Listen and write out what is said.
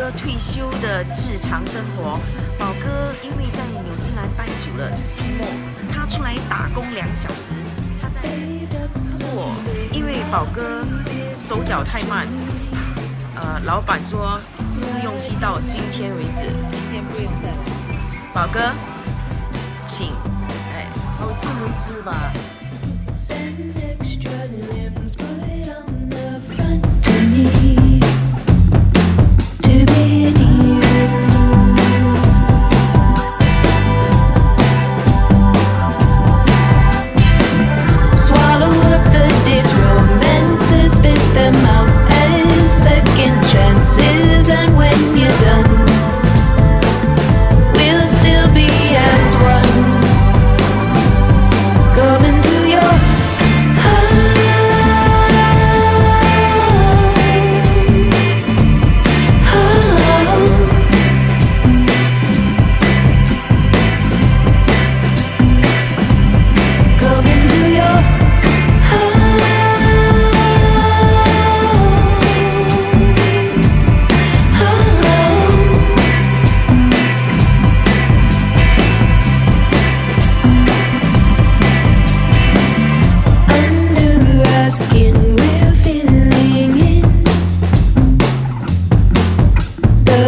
哥退休的日常生活。宝哥因为在纽西兰待久了寂寞，他出来打工2小时。不过因为宝哥手脚太慢，老板说试用期到今天为止，明天不用再来。宝哥，请，好自为之吧。Skin, we're feeling it. The